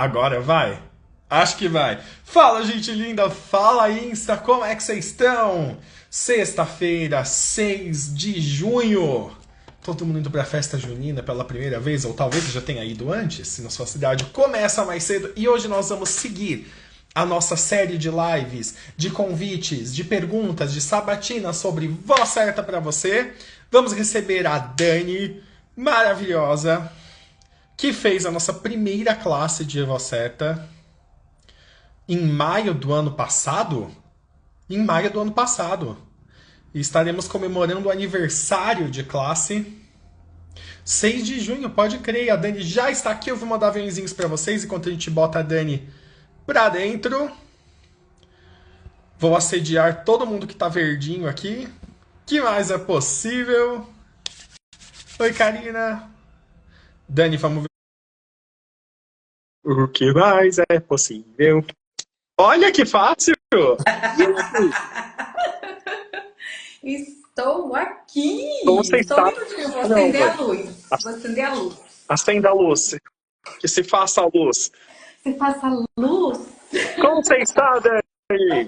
Agora vai? Acho que vai. Fala, gente linda! Fala, Insta! Como é que vocês estão? Sexta-feira, 6 de junho. Todo mundo indo pra festa junina pela primeira vez, ou talvez já tenha ido antes, se na sua cidade começa mais cedo. E hoje nós vamos seguir a nossa série de lives, de convites, de perguntas, de sabatina sobre Voz Certa pra você. Vamos receber a Dani, maravilhosa, que fez a nossa primeira classe de Voz Certa em maio do ano passado. Em maio do ano passado. E estaremos comemorando o aniversário de classe. 6 de junho, pode crer. A Dani já está aqui. Eu vou mandar aviãozinhos para vocês enquanto a gente bota a Dani pra dentro. Vou assediar todo mundo que tá verdinho aqui. Que mais é possível? Oi, Karina. Dani, vamos ver. O que mais é possível? Olha que fácil! Estou Como aqui. você Só um está? minutinho, vou Não, acender velho. a luz. Vou acender a luz. Acenda a luz. Que se faça a luz. Você faça luz? Como você está, Dani?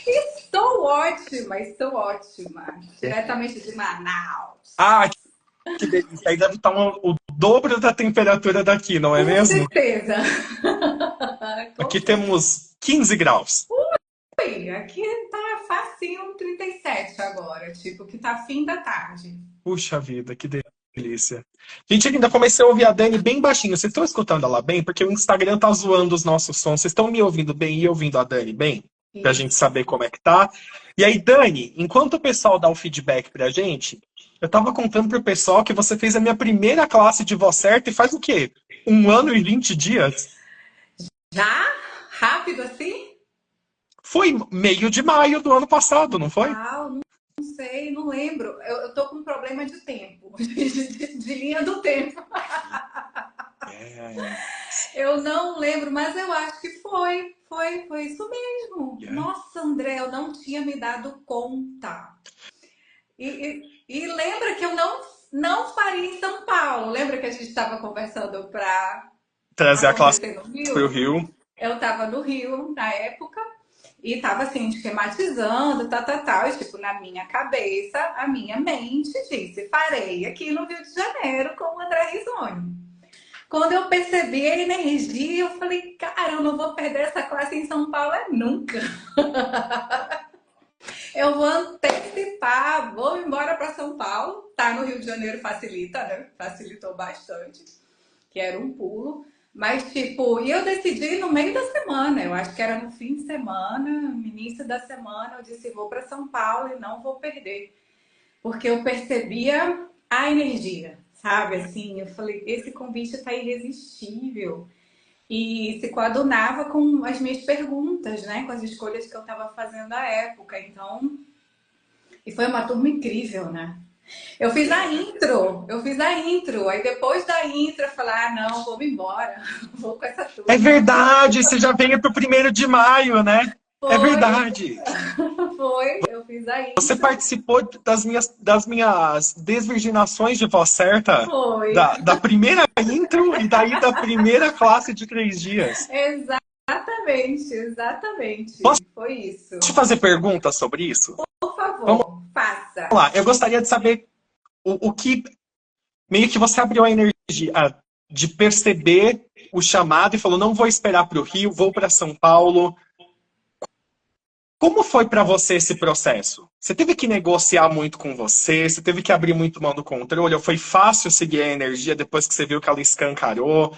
Estou ótima, estou ótima. Diretamente de Manaus. Ah, que delícia. Aí deve estar o dobro da temperatura daqui, não é Com mesmo? certeza. Com Aqui certeza. temos 15 graus. Ui, aqui tá facinho 37 agora, tipo, que tá fim da tarde. Puxa vida, que delícia. Gente, eu ainda comecei a ouvir a Dani bem baixinho. Vocês estão escutando ela bem? Porque o Instagram tá zoando os nossos sons. Vocês estão me ouvindo bem e ouvindo a Dani bem? Pra gente Isso. saber como é que tá. E aí, Dani, enquanto o pessoal dá o feedback pra gente, eu tava contando pro pessoal que você fez a minha primeira classe de Voz Certa e faz o quê? 1 ano e 20 dias? Já? Rápido assim? Foi meio de maio do ano passado, não foi? Uau, não sei, não lembro. Eu tô com um problema de tempo, de linha do tempo. É, Eu não lembro, mas eu acho que foi isso mesmo. yeah. Nossa, André, eu não tinha me dado conta. E lembra que eu não faria em São Paulo. Lembra que a gente estava conversando para Trazer a classe acontecer no pro Rio? Rio. Eu estava no Rio na época e estava assim, esquematizando, tal. E, tipo, na minha cabeça, a minha mente disse: farei aqui no Rio de Janeiro com o André Risoni. Quando eu percebi a energia, eu falei, cara, eu não vou perder essa classe em São Paulo nunca. Eu vou antecipar, vou embora para São Paulo. Tá no Rio de Janeiro facilita, né? Facilitou bastante, que era um pulo. Mas, tipo, e eu decidi no meio da semana, eu acho que era no fim de semana, no início da semana, eu disse, vou para São Paulo e não vou perder. Porque eu percebia a energia, sabe? Assim, eu falei, esse convite tá irresistível. E se coadunava com as minhas perguntas, né? Com as escolhas que eu estava fazendo à época. Então, e foi uma turma incrível, né? Eu fiz a intro. Aí depois da intro eu falei, ah, não, vou me embora. Vou com essa É turma. verdade, você já veio pro 1º de maio, né? É Foi, verdade. foi. Eu fiz a Você intro. participou das minhas desvirginações de Voz Certa, Foi. da primeira intro e daí da primeira classe de 3 dias. Exatamente, Posso exatamente. Foi te isso. fazer perguntas sobre isso? Por Vamos favor, faça. lá, eu gostaria de saber o que meio que você abriu a energia de perceber o chamado e falou, não vou esperar para o Rio, vou para São Paulo. Como foi para você esse processo? Você teve que negociar muito com você teve que abrir muito mão do controle, ou foi fácil seguir a energia depois que você viu que ela escancarou?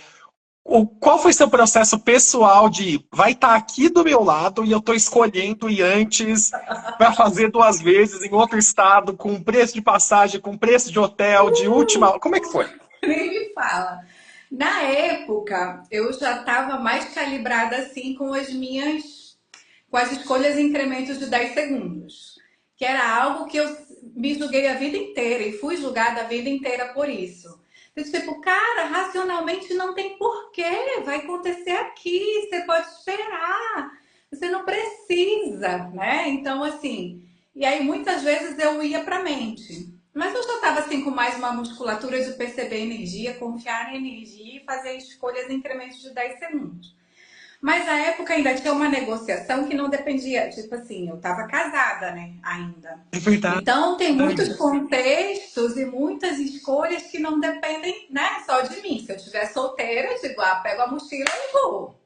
Qual foi seu processo pessoal de vai estar aqui do meu lado e eu estou escolhendo ir antes para fazer 2 vezes em outro estado, com preço de passagem, com preço de hotel, de última. Como é que foi? Nem me fala. Na época, eu já estava mais calibrada assim com as escolhas e incrementos de 10 segundos. Que era algo que eu me julguei a vida inteira e fui julgada a vida inteira por isso. Eu, tipo, cara, racionalmente não tem porquê, vai acontecer aqui, você pode esperar, você não precisa, né? Então, assim, e aí muitas vezes eu ia para mente. Mas eu já estava assim com mais uma musculatura de perceber energia, confiar na energia e fazer escolhas em incrementos de 10 segundos. Mas na época ainda tinha uma negociação que não dependia, tipo assim, eu estava casada, né, ainda. É verdade. Então tem muitos contextos e muitas escolhas que não dependem, né, só de mim. Se eu estiver solteira, eu digo, pego a mochila e vou.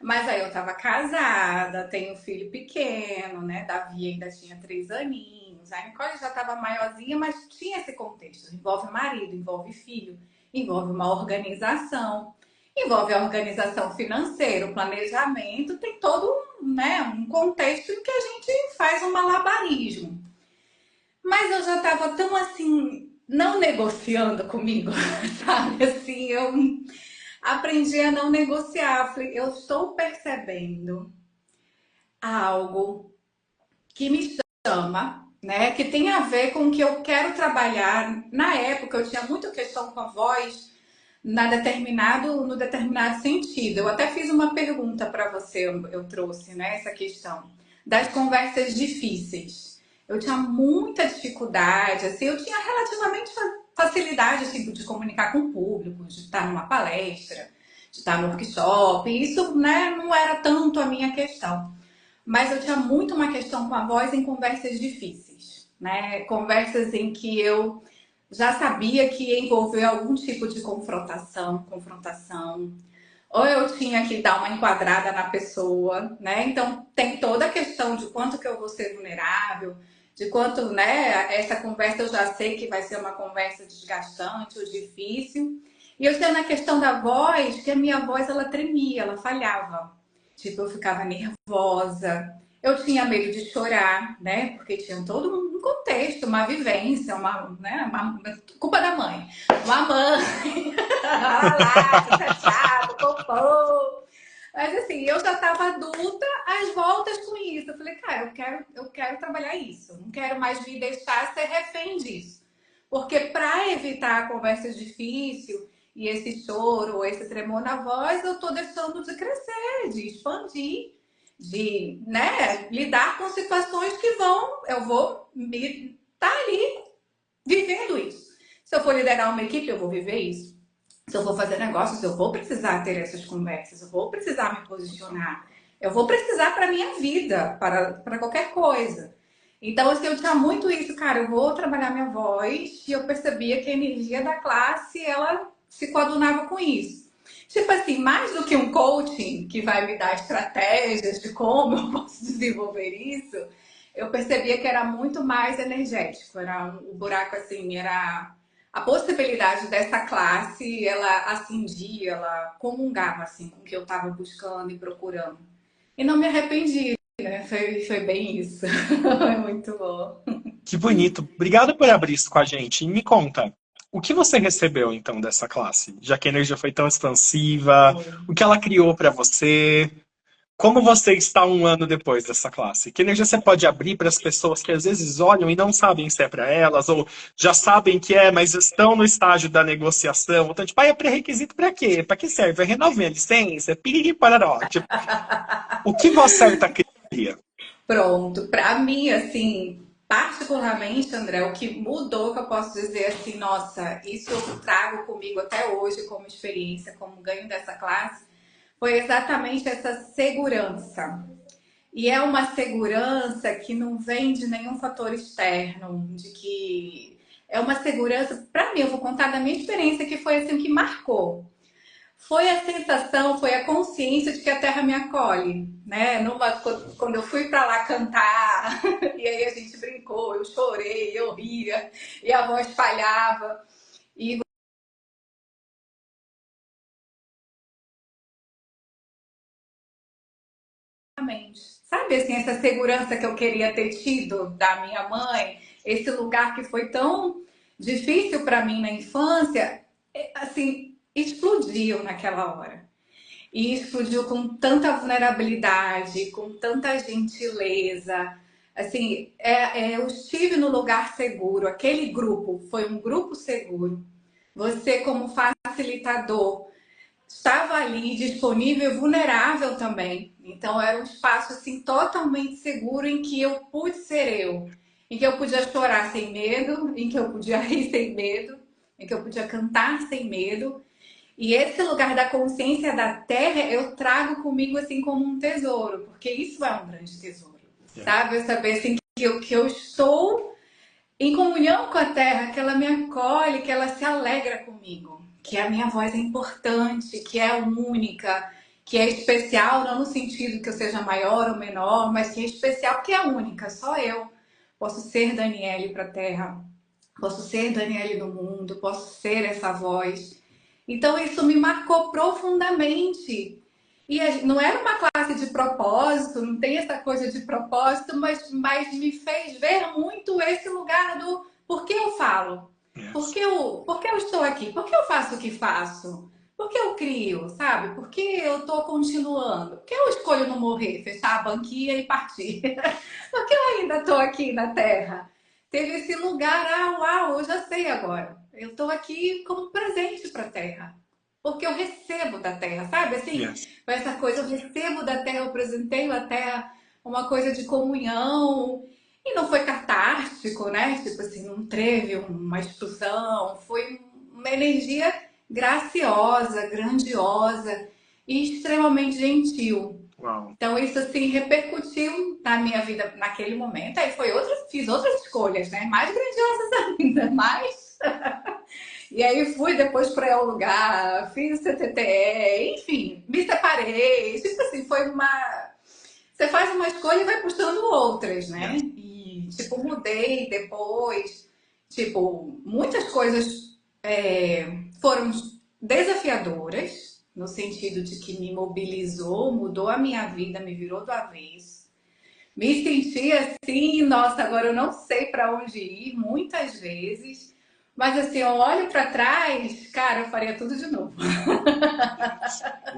Mas aí eu estava casada, tenho um filho pequeno, né? Davi ainda tinha 3 aninhos. A Nicole já estava maiorzinha, mas tinha esse contexto. Envolve marido, envolve filho, envolve uma organização, envolve a organização financeira, o planejamento, tem todo né, um contexto em que a gente faz um malabarismo. Mas eu já estava tão assim, não negociando comigo, sabe? Assim, eu aprendi a não negociar. Falei, eu estou percebendo algo que me chama, né? Que tem a ver com o que eu quero trabalhar. Na época, eu tinha muita questão com a voz no determinado sentido. Eu até fiz uma pergunta para você, eu trouxe, né? Essa questão das conversas difíceis. Eu tinha muita dificuldade, assim, eu tinha relativamente facilidade assim, de comunicar com o público, de estar numa palestra, de estar no workshop. Isso, né, não era tanto a minha questão. Mas eu tinha muito uma questão com a voz em conversas difíceis, né? Conversas em que eu já sabia que ia envolver algum tipo de confrontação, ou eu tinha que dar uma enquadrada na pessoa, né? Então tem toda a questão de quanto que eu vou ser vulnerável, de quanto, né, essa conversa eu já sei que vai ser uma conversa desgastante ou difícil. E eu tinha na questão da voz, que a minha voz ela tremia, ela falhava. Tipo, eu ficava nervosa, eu tinha medo de chorar, né? Porque tinha todo um contexto, uma vivência, uma culpa da mãe. Uma mãe, lá, chateado, popô. Mas assim, eu já estava adulta às voltas com isso. Eu falei, cara, eu quero trabalhar isso. Não quero mais me deixar ser refém disso. Porque para evitar conversas difíceis e esse choro, esse tremor na voz, eu tô deixando de crescer, de expandir, de, né, lidar com situações que eu vou me tá ali vivendo isso. Se eu for liderar uma equipe, eu vou viver isso. Se eu for fazer negócios, eu vou precisar ter essas conversas, eu vou precisar me posicionar, eu vou precisar para minha vida, para qualquer coisa. Então, assim, eu tinha muito isso, cara, eu vou trabalhar minha voz e eu percebia que a energia da classe, ela se coadunava com isso. Tipo assim, mais do que um coaching que vai me dar estratégias de como eu posso desenvolver isso, eu percebia que era muito mais energético, o buraco assim, era a possibilidade dessa classe, ela acendia, ela comungava assim com o que eu estava buscando e procurando. E não me arrependi, né? Foi bem isso. É muito bom. Que bonito. Obrigado por abrir isso com a gente. E me conta, o que você recebeu então dessa classe? Já que a energia foi tão expansiva, o que ela criou para você? Como você está um ano depois dessa classe? Que energia você pode abrir para as pessoas que às vezes olham e não sabem se é para elas, ou já sabem que é, mas estão no estágio da negociação? Então, tipo, é pré-requisito para quê? Para que serve? É renovar a licença? Piriri pararó. Tipo, o que você acerta cria? Pronto. Para mim, assim, particularmente, André, o que mudou, que eu posso dizer assim, nossa, isso eu trago comigo até hoje como experiência, como ganho dessa classe, foi exatamente essa segurança. E é uma segurança que não vem de nenhum fator externo, de que é uma segurança, para mim, eu vou contar da minha experiência, que foi assim o que marcou. Foi a sensação, foi a consciência de que a terra me acolhe, né? Quando eu fui para lá cantar, e aí a gente brincou, eu chorei, eu ria, e a voz falhava. E sabe assim, essa segurança que eu queria ter tido da minha mãe, esse lugar que foi tão difícil para mim na infância, assim, explodiu naquela hora. E explodiu com tanta vulnerabilidade, com tanta gentileza. Assim, eu estive no lugar seguro. Aquele grupo foi um grupo seguro. Você, como facilitador, estava ali disponível e vulnerável também. Então, era um espaço assim totalmente seguro em que eu pude ser eu. em que eu podia chorar sem medo, em que eu podia rir sem medo, em que eu podia cantar sem medo. E esse lugar da consciência da terra eu trago comigo assim como um tesouro, porque isso é um grande tesouro, sabe? Eu saber assim que eu estou em comunhão com a terra, que ela me acolhe, que ela se alegra comigo, que a minha voz é importante, que é única, que é especial, não no sentido que eu seja maior ou menor, mas que é especial porque é única, só eu posso ser Daniele para a terra, posso ser Daniele do mundo, posso ser essa voz. Então isso me marcou profundamente. E não era uma classe de propósito, não tem essa coisa de propósito, mas me fez ver muito esse lugar do por que eu falo, por que eu estou aqui, por que eu faço o que faço, por que eu crio, sabe? Por que eu estou continuando, por que eu escolho não morrer, fechar a banquinha e partir, por que eu ainda estou aqui na Terra? Teve esse lugar, uau, eu já sei agora. Eu estou aqui como presente para a Terra. Porque eu recebo da Terra, sabe? Assim, Yes. essa coisa, eu recebo da Terra, eu presenteio a Terra, uma coisa de comunhão. E não foi catártico, né? Tipo assim, não teve uma explosão. Foi uma energia graciosa, grandiosa e extremamente gentil. Uau. Então isso assim repercutiu na minha vida naquele momento. Aí fiz outras escolhas, né? Mais grandiosas ainda, mais. E aí fui depois para o lugar, fiz o CTTE, enfim, me separei. Tipo assim, foi uma. Você faz uma escolha e vai puxando outras, né? Yes. E tipo, mudei depois. Tipo, muitas coisas foram desafiadoras, no sentido de que me mobilizou, mudou a minha vida, me virou do avesso. Me senti assim, nossa, agora eu não sei para onde ir, muitas vezes. Mas assim, eu olho para trás, cara, eu faria tudo de novo.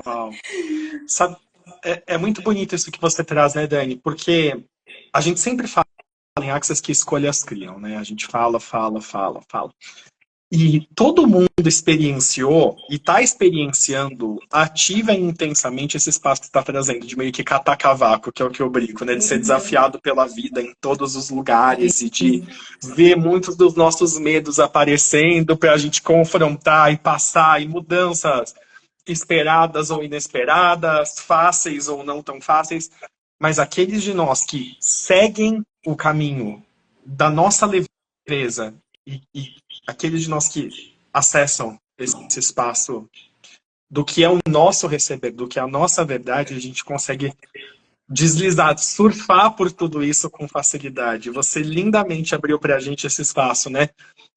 Uau. Sabe, é muito bonito isso que você traz, né, Dani? Porque a gente sempre fala em Access que escolhas criam, né? A gente fala, fala, fala, fala. E todo mundo experienciou e está experienciando ativa e intensamente esse espaço que está trazendo, de meio que catar cavaco, que é o que eu brinco, né? De ser desafiado pela vida em todos os lugares e de ver muitos dos nossos medos aparecendo para a gente confrontar e passar, e mudanças esperadas ou inesperadas, fáceis ou não tão fáceis. Mas aqueles de nós que seguem o caminho da nossa leveza e aqueles de nós que acessam esse espaço do que é o nosso receber, do que é a nossa verdade, a gente consegue deslizar, surfar por tudo isso com facilidade. Você lindamente abriu pra gente esse espaço, né?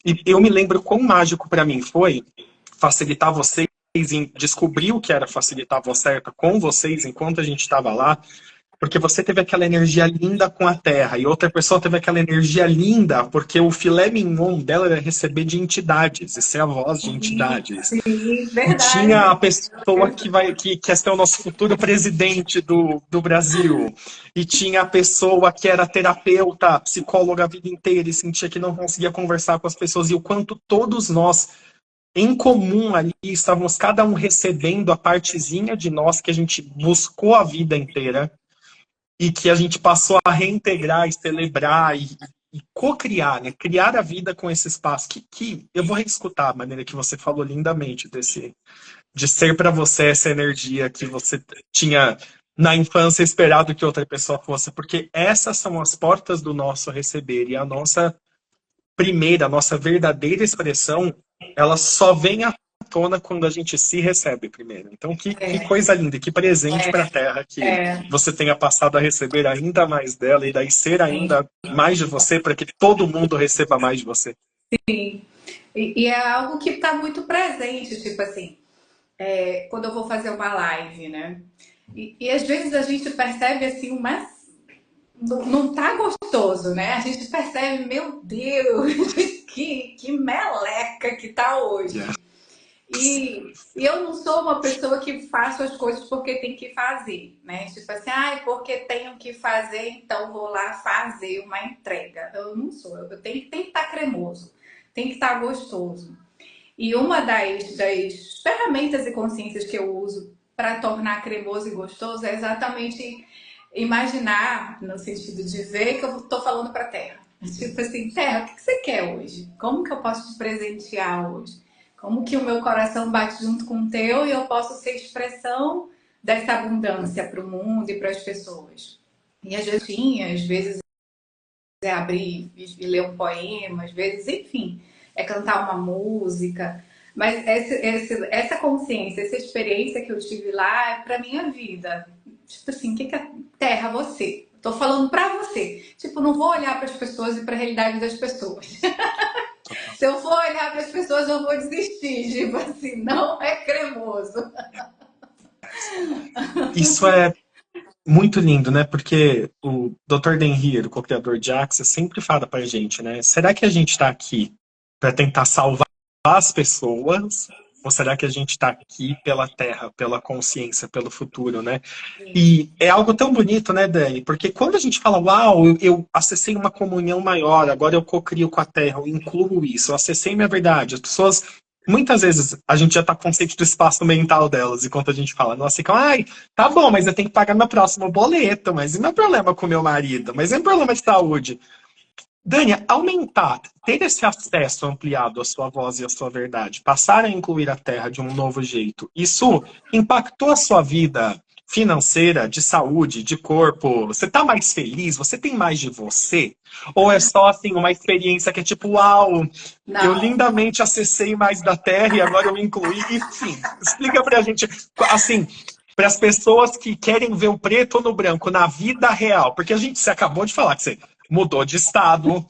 E eu me lembro quão mágico para mim foi facilitar vocês em descobrir o que era facilitar você com vocês enquanto a gente estava lá. Porque você teve aquela energia linda com a terra e outra pessoa teve aquela energia linda porque o filé mignon dela era receber de entidades e ser a voz de entidades. Sim, E tinha a verdade. pessoa que quer ser o nosso futuro presidente do Brasil. E tinha a pessoa que era terapeuta, psicóloga a vida inteira e sentia que não conseguia conversar com as pessoas. E o quanto todos nós, em comum ali, estávamos cada um recebendo a partezinha de nós que a gente buscou a vida inteira e que a gente passou a reintegrar e celebrar e co-criar, né? Criar a vida com esse espaço. Que eu vou reescutar a maneira que você falou lindamente de ser para você essa energia que você tinha na infância esperado que outra pessoa fosse, porque essas são as portas do nosso receber e a nossa primeira, a nossa verdadeira expressão, ela só vem à tona quando a gente se recebe primeiro. Então, que coisa linda, que presente para a Terra que você tenha passado a receber ainda mais dela e daí ser ainda mais de você para que todo mundo receba mais de você. E é algo que está muito presente, tipo assim, quando eu vou fazer uma live, né? E às vezes a gente percebe assim, mas não tá gostoso, né? A gente percebe, meu Deus, que meleca que tá hoje. Yeah. E eu não sou uma pessoa que faço as coisas porque tem que fazer, né? Tipo assim, porque tenho que fazer, então vou lá fazer uma entrega. Eu não sou, eu tenho que estar cremoso, tem que estar gostoso. E uma das ferramentas e consciências que eu uso para tornar cremoso e gostoso é exatamente imaginar, no sentido de ver que eu estou falando para a Terra. Tipo assim, Terra, o que você quer hoje? Como que eu posso te presentear hoje? Como que o meu coração bate junto com o teu e eu posso ser expressão dessa abundância para o mundo e para as pessoas? E às vezes é abrir e ler um poema, às vezes, enfim, é cantar uma música. Mas essa consciência, essa experiência que eu tive lá é para minha vida. Tipo assim, o que é Terra, você? Tô falando para você. Tipo, não vou olhar para as pessoas e para a realidade das pessoas. Se eu for olhar para as pessoas, eu vou desistir. Tipo assim, não é cremoso. Isso é muito lindo, né? Porque o Dr. Dan Heer, o co-criador de Axis, sempre fala pra gente, né? Será que a gente tá aqui para tentar salvar as pessoas? Ou será que a gente tá aqui pela Terra, pela consciência, pelo futuro, né? E é algo tão bonito, né, Dani? Porque quando a gente fala, uau, eu acessei uma comunhão maior, agora eu cocrio com a Terra, eu incluo isso, eu acessei minha verdade. As pessoas, muitas vezes, a gente já tá consciente do espaço mental delas, enquanto a gente fala, nossa, ficam, ai, tá bom, mas eu tenho que pagar meu próximo boleto, mas e meu problema com meu marido? Mas e meu problema de saúde? Dani, aumentar, ter esse acesso ampliado à sua voz e à sua verdade, passar a incluir a Terra de um novo jeito, isso impactou a sua vida financeira, de saúde, de corpo? Você tá mais feliz? Você tem mais de você? Ou é só assim uma experiência que é tipo, uau, eu Não, lindamente acessei mais da Terra e agora eu me incluí? Enfim, explica pra gente, assim, para as pessoas que querem ver o preto ou no branco na vida real, porque a gente se acabou de falar que você mudou de estado,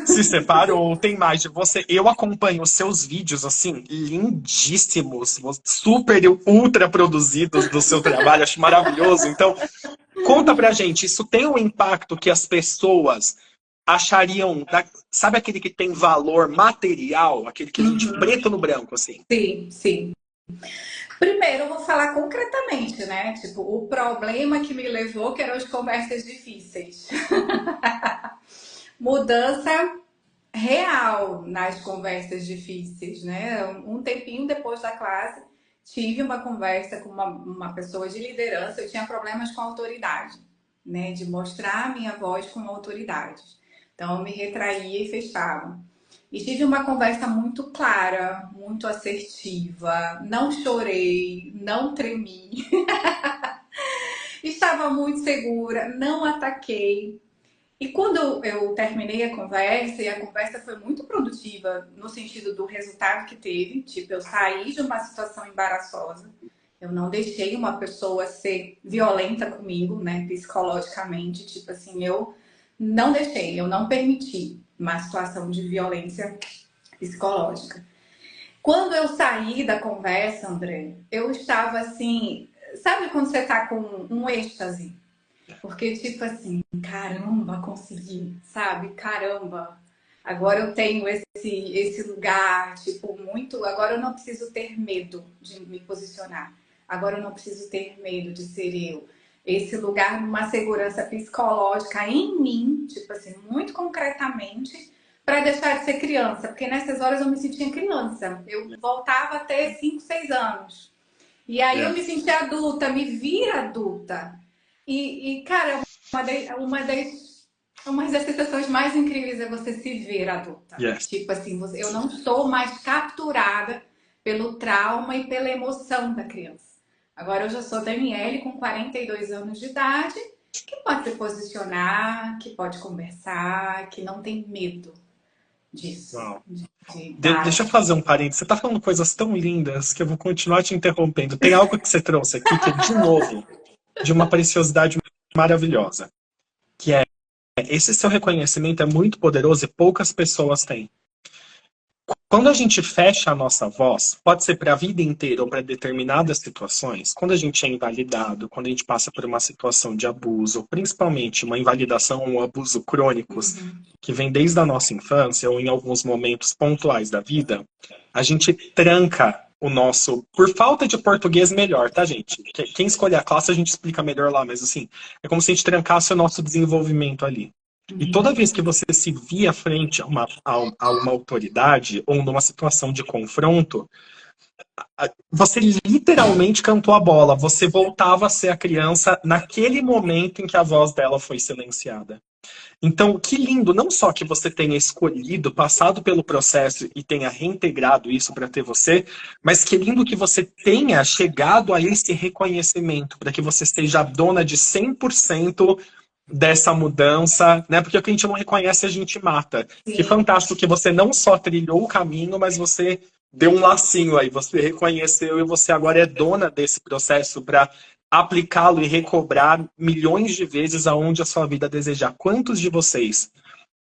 se separou, tem mais de você. Eu acompanho os seus vídeos, assim, lindíssimos, super ultra produzidos do seu trabalho, acho maravilhoso. Então, conta pra gente, isso tem um impacto que as pessoas achariam, sabe aquele que tem valor material, aquele que a gente preto no branco, assim? sim, sim. Primeiro, eu vou falar concretamente, né? Tipo, o problema que me levou, que eram as conversas difíceis. Mudança real nas conversas difíceis, né? Um tempinho depois da classe, tive uma conversa com uma pessoa de liderança. Eu tinha problemas com autoridade, né? De mostrar a minha voz com autoridade. Então, eu me retraía e fechava. E tive uma conversa muito clara, muito assertiva. Não chorei, não tremi. Estava muito segura, não ataquei. E quando eu terminei a conversa, e a conversa foi muito produtiva no sentido do resultado que teve, tipo, eu saí de uma situação embaraçosa, eu não deixei uma pessoa ser violenta comigo, né, psicologicamente, tipo assim, eu não deixei, eu não permiti uma situação de violência psicológica. Quando eu saí da conversa, André, eu estava assim, sabe quando você tá com um êxtase? Porque, tipo assim, caramba, consegui, sabe? Caramba, agora eu tenho esse lugar, tipo, muito. Agora eu não preciso ter medo de me posicionar. Agora eu não preciso ter medo de ser eu. Esse lugar, uma segurança psicológica em mim, tipo assim, muito concretamente, para deixar de ser criança. Porque nessas horas eu me sentia criança. Eu voltava a ter 5, 6 anos. E aí eu me Yes. senti adulta, me vi adulta. Cara, uma das sensações mais incríveis é você se ver adulta. Yes. Tipo assim, eu não estou mais capturada pelo trauma e pela emoção da criança. Agora eu já sou Daniele com 42 anos de idade, que pode se posicionar, que pode conversar, que não tem medo disso. Wow. De Deixa dar. eu fazer um parênteses. Você tá falando coisas tão lindas que eu vou continuar te interrompendo. Tem algo que você trouxe aqui que é, de novo, de uma preciosidade maravilhosa, que é esse seu reconhecimento é muito poderoso e poucas pessoas têm. Quando a gente fecha a nossa voz, pode ser para a vida inteira ou para determinadas situações, quando a gente é invalidado, quando a gente passa por uma situação de abuso, principalmente uma invalidação ou um abuso crônicos, que vem desde a nossa infância ou em alguns momentos pontuais da vida, a gente tranca o nosso, por falta de português melhor, tá, gente? Quem escolher a classe a gente explica melhor lá, mas assim, é como se a gente trancasse o nosso desenvolvimento ali. E toda vez que você se via frente a uma autoridade ou numa situação de confronto, você literalmente cantou a bola. Você voltava a ser a criança naquele momento em que a voz dela foi silenciada. Então, que lindo, não só que você tenha escolhido, passado pelo processo e tenha reintegrado isso para ter você, mas que lindo que você tenha chegado a esse reconhecimento, para que você seja dona de 100% dessa mudança, né? Porque o que a gente não reconhece, a gente mata. Que Sim. fantástico que você não só trilhou o caminho, mas você deu um lacinho aí, você reconheceu e você agora é dona desse processo para aplicá-lo e recobrar milhões de vezes aonde a sua vida desejar. Quantos de vocês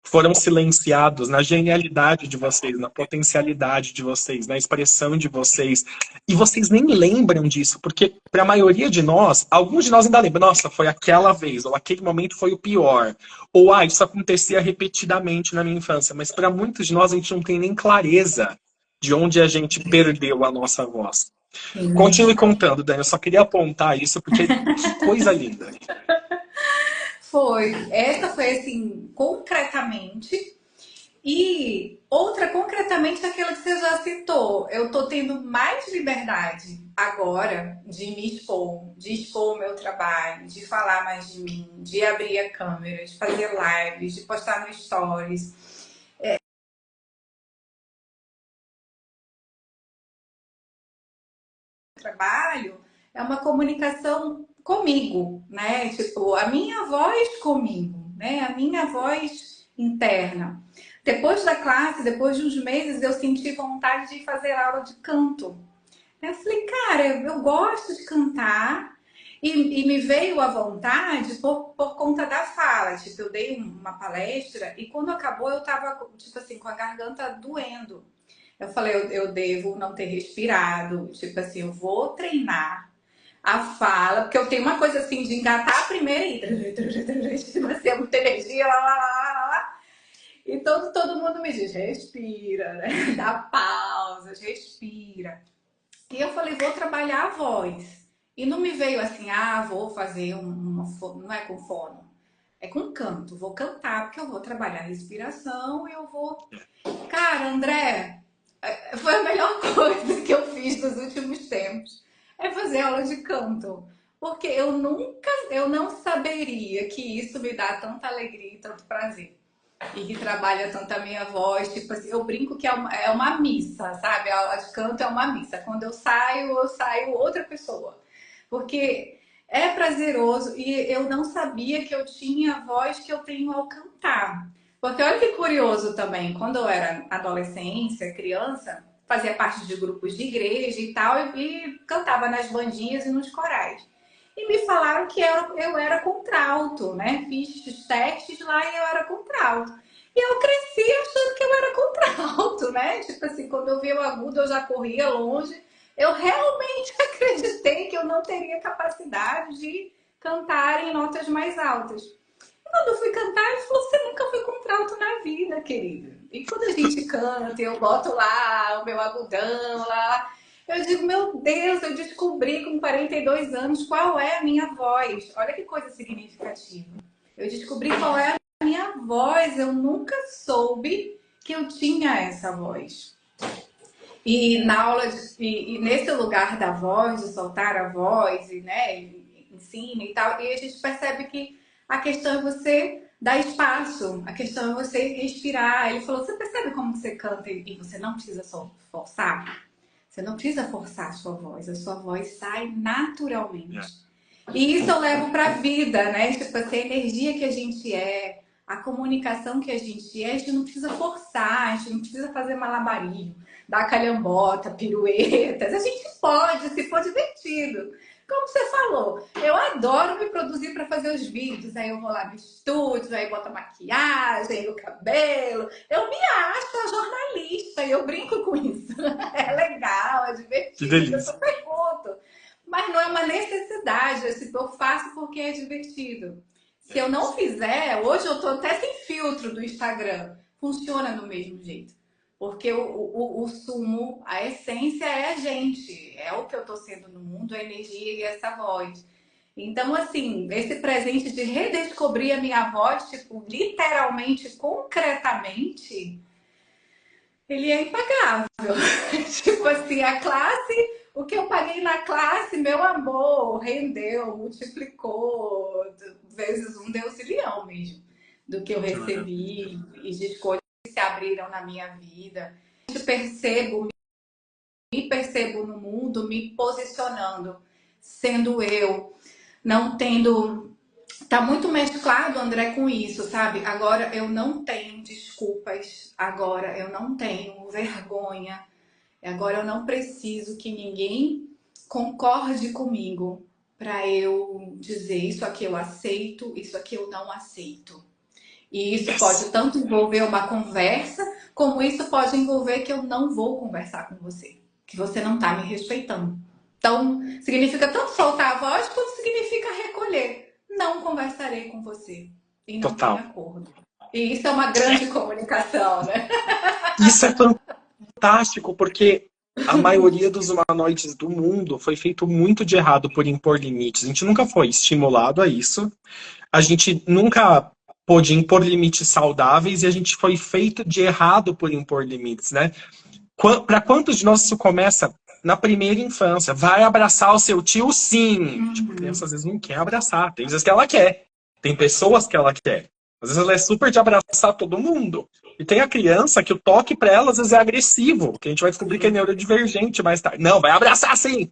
foram silenciados na genialidade de vocês, na potencialidade de vocês, na expressão de vocês, e vocês nem lembram disso, porque para a maioria de nós, alguns de nós ainda lembram, nossa, foi aquela vez, ou aquele momento foi o pior, ou isso acontecia repetidamente na minha infância, mas para muitos de nós a gente não tem nem clareza de onde a gente perdeu a nossa voz. Sim. Continue contando, Dani. Eu só queria apontar isso porque que coisa linda. Foi. Essa foi assim, concretamente. E outra, concretamente, aquela que você já citou. Eu tô tendo mais liberdade agora de me expor, de expor o meu trabalho, de falar mais de mim, de abrir a câmera, de fazer lives, de postar no stories. Trabalho é uma comunicação comigo, né? Tipo, a minha voz comigo, né? A minha voz interna. Depois da classe, depois de uns meses, eu senti vontade de fazer aula de canto. Eu falei, cara, eu gosto de cantar e me veio a vontade por conta da fala. Tipo, eu dei uma palestra e quando acabou eu tava, tipo assim, com a garganta doendo. Eu falei, eu devo não ter respirado. Tipo assim, eu vou treinar a fala, porque eu tenho uma coisa assim de engatar a primeira e tipo assim, muita energia, lá, lá, lá, lá, lá. E todo mundo me diz, respira, né? Dá pausas, respira. E eu falei, vou trabalhar a voz. E não me veio assim, vou fazer não é com fono, é com canto. Vou cantar, porque eu vou trabalhar a respiração e eu vou. Cara, André, foi a melhor coisa que eu fiz nos últimos tempos. É fazer aula de canto. Porque eu não saberia que isso me dá tanta alegria e tanto prazer e que trabalha tanto a minha voz. Tipo assim, eu brinco que é uma missa, sabe? A aula de canto é uma missa. Quando eu saio outra pessoa. Porque é prazeroso e eu não sabia que eu tinha a voz que eu tenho ao cantar. Porque olha que curioso também, quando eu era adolescência, criança, fazia parte de grupos de igreja e tal, e cantava nas bandinhas e nos corais. E me falaram que eu era contralto, né? Fiz os testes lá e eu era contralto. E eu cresci achando que eu era contralto, né? Tipo assim, quando eu via o agudo, eu já corria longe. Eu realmente acreditei que eu não teria capacidade de cantar em notas mais altas. E quando eu fui cantar, ele falou: você nunca foi contralto na vida, querida. E quando a gente canta, eu boto lá o meu agudão lá. Eu digo, meu Deus, eu descobri com 42 anos qual é a minha voz. Olha que coisa significativa. Eu descobri qual é a minha voz. Eu nunca soube que eu tinha essa voz. E na aula e nesse lugar da voz, de soltar a voz, e né, ensina e tal, e a gente percebe que a questão é você dar espaço, a questão é você respirar. Ele falou: você percebe como você canta e você não precisa só forçar? Você não precisa forçar a sua voz sai naturalmente. E isso eu levo para a vida, né? Tipo assim, a energia que a gente é, a comunicação que a gente não precisa forçar, a gente não precisa fazer malabarismo, dar calhambota, piruetas. A gente pode, se for divertido. Como você falou, eu adoro me produzir para fazer os vídeos. Aí eu vou lá no estúdio, aí boto a maquiagem, o cabelo. Eu me acho a jornalista e eu brinco com isso. É legal, é Que divertido, eu delícia. sou pergunto. Mas não é uma necessidade, eu faço porque é divertido. Se eu não fizer, hoje eu tô até sem filtro do Instagram. Funciona do mesmo jeito. Porque o sumo, a essência é a gente. É o que eu tô sendo no mundo, a energia e essa voz. Então, assim, esse presente de redescobrir a minha voz, tipo, literalmente, concretamente, ele é impagável. Tipo assim, a classe, o que eu paguei na classe, meu amor, rendeu, multiplicou, vezes um deu zilhão mesmo. do que eu recebi e de coisas que se abriram na minha vida. Eu me percebo no mundo, me posicionando, sendo eu, não tendo. Tá muito mesclado, André, com isso, sabe? Agora eu não tenho desculpas, agora eu não tenho vergonha, agora eu não preciso que ninguém concorde comigo para eu dizer isso aqui eu aceito, isso aqui eu não aceito. E isso pode tanto envolver uma conversa, como isso pode envolver que eu não vou conversar com você, que você não está me respeitando. Então, significa tanto soltar a voz, quanto significa recolher. Não conversarei com você. E não tem acordo. E isso é uma grande comunicação, né? Isso é fantástico, porque a maioria dos humanoides do mundo foi feito muito de errado por impor limites. A gente nunca foi estimulado a isso. A gente nunca pôde impor limites saudáveis e a gente foi feito de errado por impor limites, né? Para quantos de nós isso começa na primeira infância? Vai abraçar o seu tio, sim. Tipo, a criança às vezes não quer abraçar. Tem vezes que ela quer. Tem pessoas que ela quer. Às vezes ela é super de abraçar todo mundo. E tem a criança que o toque para ela às vezes é agressivo, que a gente vai descobrir que é neurodivergente mais tarde. Não, vai abraçar sim!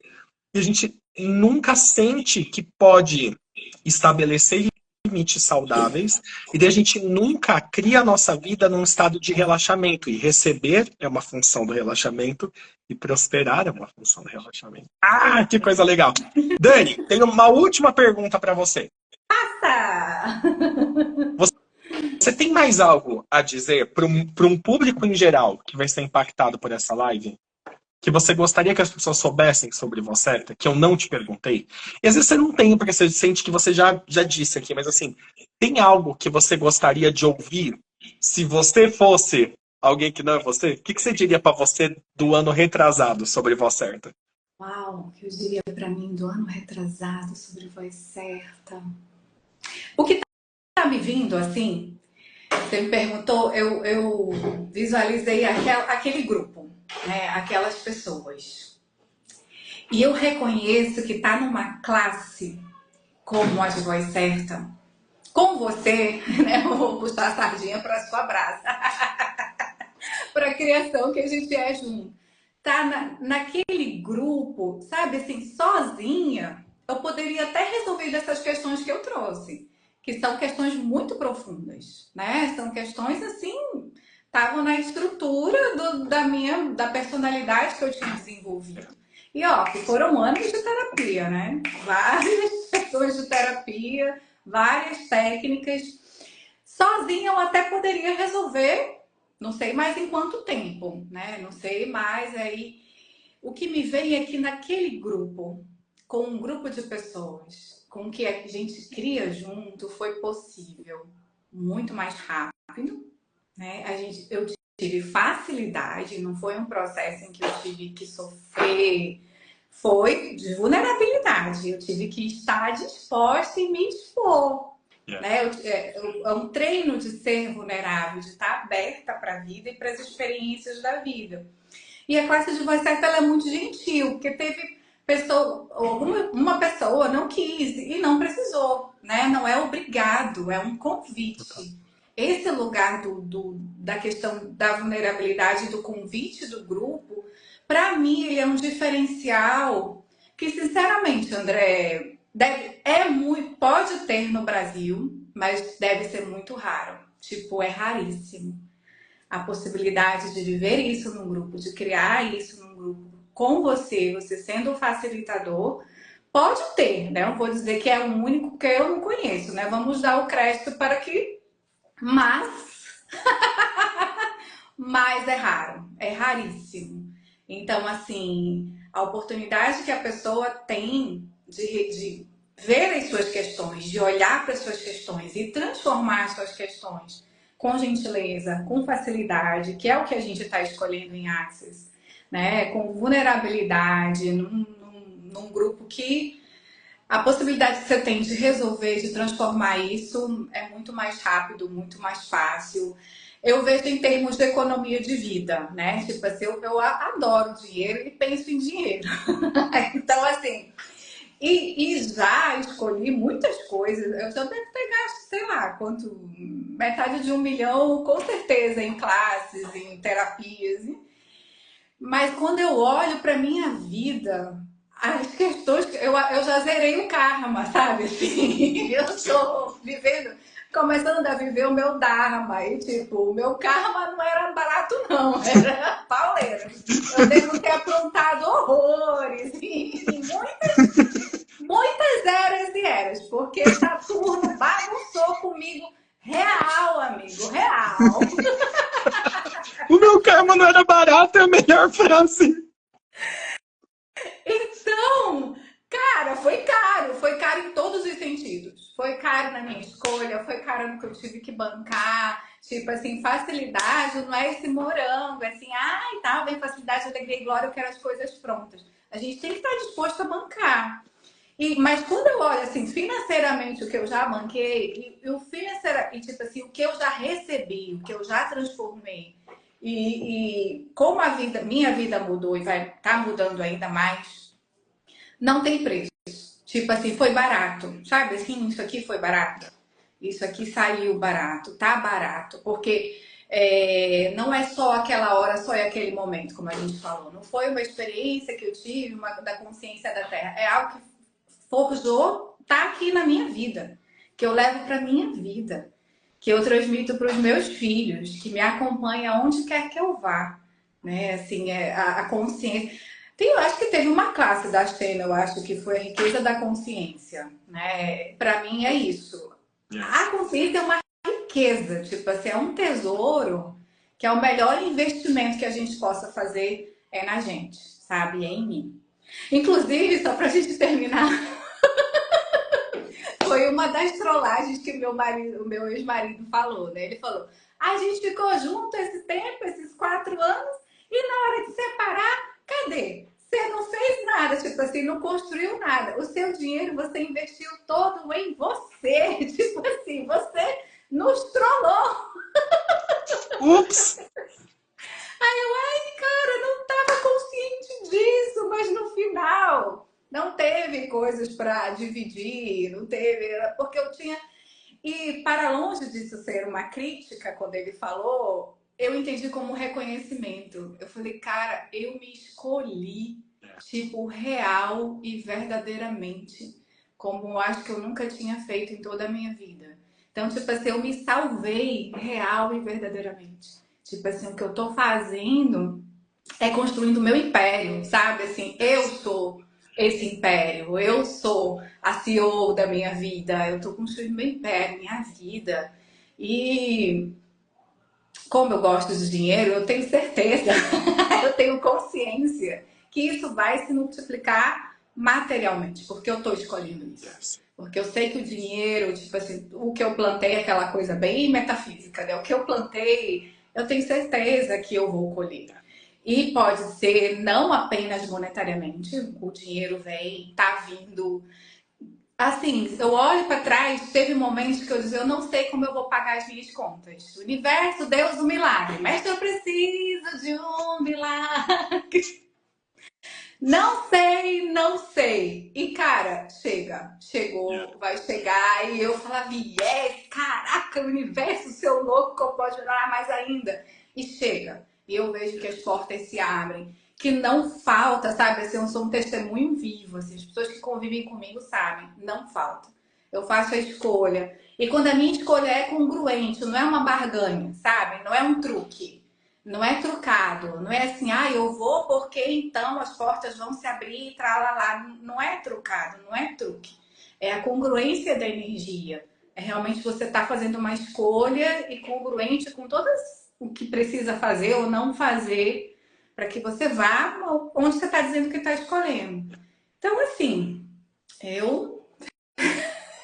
E a gente nunca sente que pode estabelecer limites saudáveis, e daí a gente nunca cria a nossa vida num estado de relaxamento, e receber é uma função do relaxamento, e prosperar é uma função do relaxamento. Ah, que coisa legal! Dani, tenho uma última pergunta para você. Passa! Você tem mais algo a dizer para um público em geral que vai ser impactado por essa live? Que você gostaria que as pessoas soubessem sobre você, que eu não te perguntei? E às vezes você não tem, porque você sente que você já disse aqui, mas assim, tem algo que você gostaria de ouvir se você fosse alguém que não é você? O que você diria para você do ano retrasado sobre Voz Certa? Uau, o que eu diria para mim do ano retrasado sobre Voz Certa? O que tá me vindo, assim, você me perguntou, eu visualizei aquele grupo, né? Aquelas pessoas. E eu reconheço que tá numa classe como a de Voz Certa, com você, né? Eu vou puxar a sardinha para sua brasa. Para a criação que a gente é junto. Tá naquele grupo, sabe, assim, sozinha, eu poderia até resolver essas questões que eu trouxe, que são questões muito profundas, né? São questões, assim, estavam na estrutura da personalidade que eu tinha desenvolvido. E, ó, que foram anos de terapia, né? Várias sessões de terapia, várias técnicas. Sozinha eu até poderia resolver, não sei mais em quanto tempo, né? Não sei mais aí. O que me vem aqui naquele grupo, com um grupo de pessoas, com que a gente cria junto, foi possível muito mais rápido, né? Eu tive facilidade, não foi um processo em que eu tive que sofrer, foi de vulnerabilidade. Eu tive que estar disposta e me expor. Né? É um treino de ser vulnerável, de estar aberta para a vida e para as experiências da vida. E a classe de Voz Certa ela é muito gentil, porque teve uma pessoa não quis e não precisou, né? Não é obrigado, é um convite. Esse lugar da questão da vulnerabilidade, do convite do grupo, para mim ele é um diferencial que, sinceramente, André, pode ter no Brasil, mas deve ser muito raro. Tipo, é raríssimo. A possibilidade de viver isso num grupo, de criar isso num grupo com você sendo o facilitador, pode ter, né? Eu vou dizer que é o único que eu não conheço, né? Vamos dar o crédito para que... Mas é raro, é raríssimo. Então, assim, a oportunidade que a pessoa tem de ver as suas questões, de olhar para as suas questões e transformar as suas questões com gentileza, com facilidade, que é o que a gente está escolhendo em Access, né? Com vulnerabilidade, num grupo que a possibilidade que você tem de resolver, de transformar isso é muito mais rápido, muito mais fácil. Eu vejo em termos de economia de vida, né? Tipo assim, eu adoro dinheiro e penso em dinheiro. Então, assim, E já escolhi muitas coisas. Eu já devo ter gasto, sei lá, quanto, metade de 1 milhão, com certeza, em classes, em terapias. Mas quando eu olho para minha vida, as questões, eu já zerei o karma, sabe? Assim, eu estou vivendo, começando a viver o meu dharma. E tipo, o meu karma não era barato, não, era pauleiro. Eu devo ter aprontado horrores e muitas eras e eras, porque Saturno bagunçou comigo real, amigo, real. O meu karma não era barato, é a melhor frase. Então, cara, foi caro em todos os sentidos. Foi caro na minha escolha, foi caro no que eu tive que bancar. Tipo assim, facilidade não é esse morango, é assim, ai, tá, vem facilidade, alegria e glória, eu quero as coisas prontas. A gente tem que estar disposto a bancar. Mas quando eu olho assim, financeiramente, o que eu já banquei, e o financeiro, e tipo assim, o que eu já recebi, o que eu já transformei, como a vida, minha vida mudou e vai estar tá mudando ainda mais, não tem preço. Tipo assim, foi barato, sabe? Assim, isso aqui foi barato. Isso aqui saiu barato, tá barato, porque não é só aquela hora, só é aquele momento, como a gente falou. Não foi uma experiência que eu tive, da consciência da Terra. É algo que forjou, tá aqui na minha vida, que eu levo para minha vida, que eu transmito para os meus filhos, que me acompanha onde quer que eu vá, né? Assim, a consciência. Eu acho que teve uma classe da Xena, eu acho que foi a riqueza da consciência, né? Para mim é isso. A consciência é uma riqueza, tipo assim, é um tesouro que é o melhor investimento que a gente possa fazer na gente, sabe? É em mim. Inclusive, só pra gente terminar, foi uma das trollagens que o meu ex-marido falou, né? Ele falou: a gente ficou junto esse tempo, esses 4 anos, e na hora de separar, cadê? Você não fez nada, tipo assim, não construiu nada. O seu dinheiro você investiu todo em você. Tipo assim, você nos trollou. Ups! Cara, não estava consciente disso, mas no final não teve coisas para dividir, não teve, porque eu tinha. E para longe disso ser uma crítica, quando ele falou, eu entendi como um reconhecimento. Eu falei, cara, eu me escolhi, tipo, real e verdadeiramente, como eu acho que eu nunca tinha feito em toda a minha vida. Então, tipo assim, eu me salvei real e verdadeiramente. Tipo assim, o que eu tô fazendo é construindo o meu império, sabe? Assim, eu sou esse império, eu sou a CEO da minha vida, eu tô construindo meu império, minha vida. E como eu gosto de dinheiro, eu tenho certeza, eu tenho consciência que isso vai se multiplicar materialmente, porque eu tô escolhendo isso. Porque eu sei que o dinheiro, tipo assim, o que eu plantei é aquela coisa bem metafísica, né? O que eu plantei, eu tenho certeza que eu vou colher. E pode ser não apenas monetariamente, o dinheiro vem, tá vindo. Assim, eu olho para trás, teve momentos que eu dizia, eu não sei como eu vou pagar as minhas contas. Universo, Deus, um milagre. Mas eu preciso de um milagre. Não sei, não sei. E cara, chegou, vai chegar. E eu falava, yes, caraca, universo, seu louco, que eu posso orar mais ainda. E chega. E eu vejo que as portas se abrem. Que não falta, sabe? Assim, eu sou um testemunho vivo. Assim, as pessoas que convivem comigo sabem, não falta. Eu faço a escolha. E quando a minha escolha é congruente, não é uma barganha, sabe? Não é um truque. Não é trucado, não é assim, ah, eu vou porque então as portas vão se abrir e tralalá. Não é trucado, não é truque. É a congruência da energia. É realmente você estar fazendo uma escolha e congruente com todas o que precisa fazer ou não fazer para que você vá onde você está dizendo que está escolhendo. Então, assim, eu,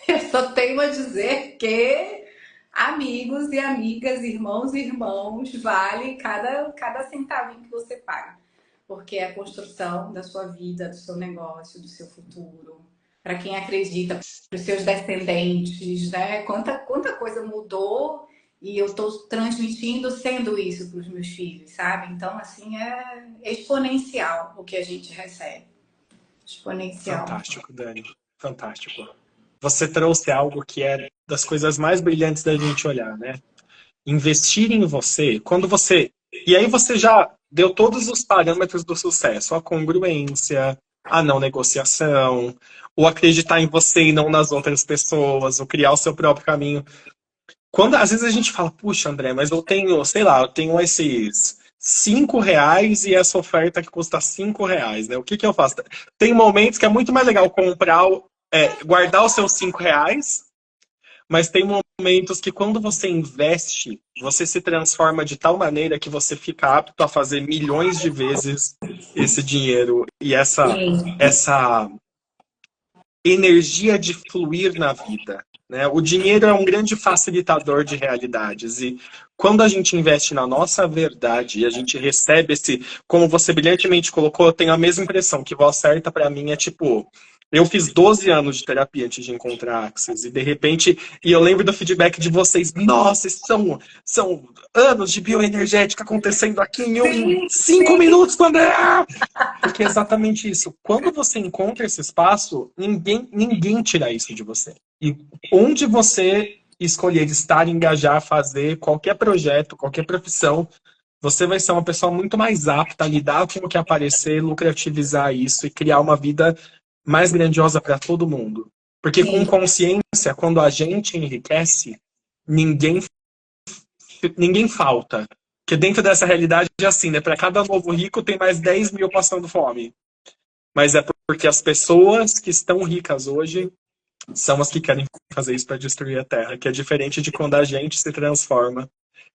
eu só tenho a dizer que amigos e amigas, irmãos e irmãos, vale cada centavinho que você paga. Porque é a construção da sua vida, do seu negócio, do seu futuro. Para quem acredita, para os seus descendentes, né? Quanta coisa mudou e eu estou transmitindo sendo isso para os meus filhos, sabe? Então, assim, é exponencial o que a gente recebe. exponencial. Fantástico, Dani. Fantástico. Você trouxe algo que é das coisas mais brilhantes da gente olhar, né? Investir em você, quando você... E aí você já deu todos os parâmetros do sucesso, a congruência, a não negociação, o acreditar em você e não nas outras pessoas, o criar o seu próprio caminho. Quando às vezes a gente fala, puxa, André, mas eu tenho, sei lá, eu tenho esses R$ 5 e essa oferta que custa R$ 5, né? O que que eu faço? Tem momentos que é muito mais legal comprar, guardar os seus R$ 5, mas tem momentos que quando você investe, você se transforma de tal maneira que você fica apto a fazer milhões de vezes esse dinheiro e Sim. essa energia de fluir na vida, né? O dinheiro é um grande facilitador de realidades e quando a gente investe na nossa verdade e a gente recebe esse, como você brilhantemente colocou, eu tenho a mesma impressão, que voz certa para mim é tipo, eu fiz 12 anos de terapia antes de encontrar a Axis e de repente, e eu lembro do feedback de vocês, nossa, são anos de bioenergética acontecendo aqui em 5 minutos, André! Porque é exatamente isso. Quando você encontra esse espaço, ninguém tira isso de você. E onde você escolher estar, engajar, fazer qualquer projeto, qualquer profissão, você vai ser uma pessoa muito mais apta a lidar com o que aparecer, lucrativizar isso e criar uma vida mais grandiosa para todo mundo. Porque com consciência, quando a gente enriquece, ninguém falta. Porque dentro dessa realidade é assim, né? Para cada novo rico tem mais 10 mil passando fome. Mas é porque as pessoas que estão ricas hoje são as que querem fazer isso para destruir a Terra, que é diferente de quando a gente se transforma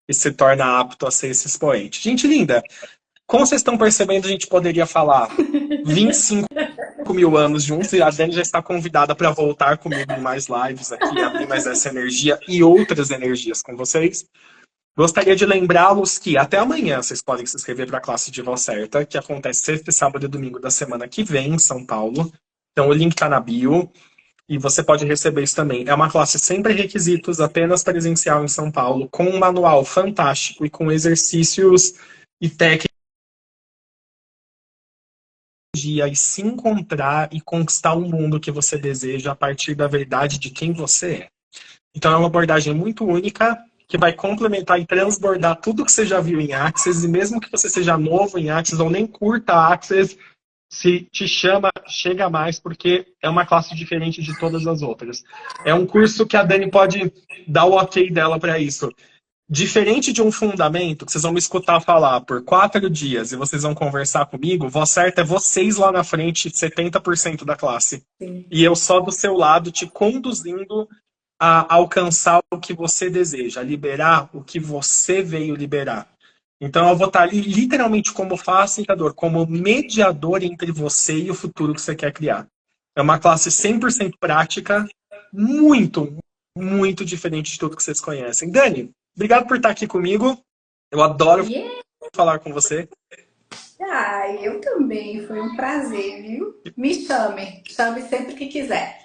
e se torna apto a ser esse expoente. Gente linda, como vocês estão percebendo, a gente poderia falar 25 mil anos juntos e a Dani já está convidada para voltar comigo em mais lives aqui, abrir mais essa energia e outras energias com vocês. Gostaria de lembrá-los que até amanhã vocês podem se inscrever para a classe de voz certa, que acontece sexta, sábado e domingo da semana que vem em São Paulo. Então o link está na bio e você pode receber isso também. É uma classe sem pré-requisitos, apenas presencial em São Paulo, com um manual fantástico e com exercícios e técnicas e se encontrar e conquistar o mundo que você deseja a partir da verdade de quem você é. Então é uma abordagem muito única, que vai complementar e transbordar tudo que você já viu em Axis, e mesmo que você seja novo em Axis ou nem curta Axis, se te chama, chega mais, porque é uma classe diferente de todas as outras. É um curso que a Dani pode dar o ok dela para isso. Diferente de um fundamento, que vocês vão me escutar falar por 4 dias e vocês vão conversar comigo, voz certa é vocês lá na frente, 70% da classe. Sim. E eu só do seu lado te conduzindo a alcançar o que você deseja, a liberar o que você veio liberar. Então eu vou estar ali literalmente como facilitador, como mediador entre você e o futuro que você quer criar. É uma classe 100% prática, muito, muito diferente de tudo que vocês conhecem. Dani, obrigado por estar aqui comigo. Eu adoro falar com você. Eu também, foi um prazer, viu? Me chame sempre que quiser.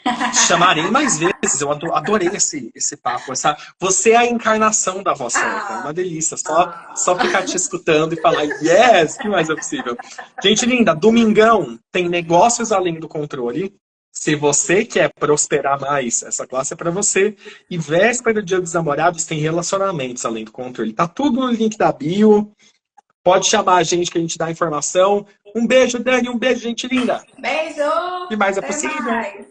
Chamarei mais vezes, eu adorei esse papo. Você é a encarnação da voz certa, é uma delícia. Só ficar te escutando e falar, yes, que mais é possível. Gente linda, domingão tem negócios além do controle. Se você quer prosperar mais, essa classe é para você. E véspera do Dia dos Namorados tem relacionamentos além do controle. Tá tudo no link da bio. Pode chamar a gente que a gente dá informação. Um beijo, Dani. Um beijo, gente linda. Beijo! Que mais é Até possível? mais.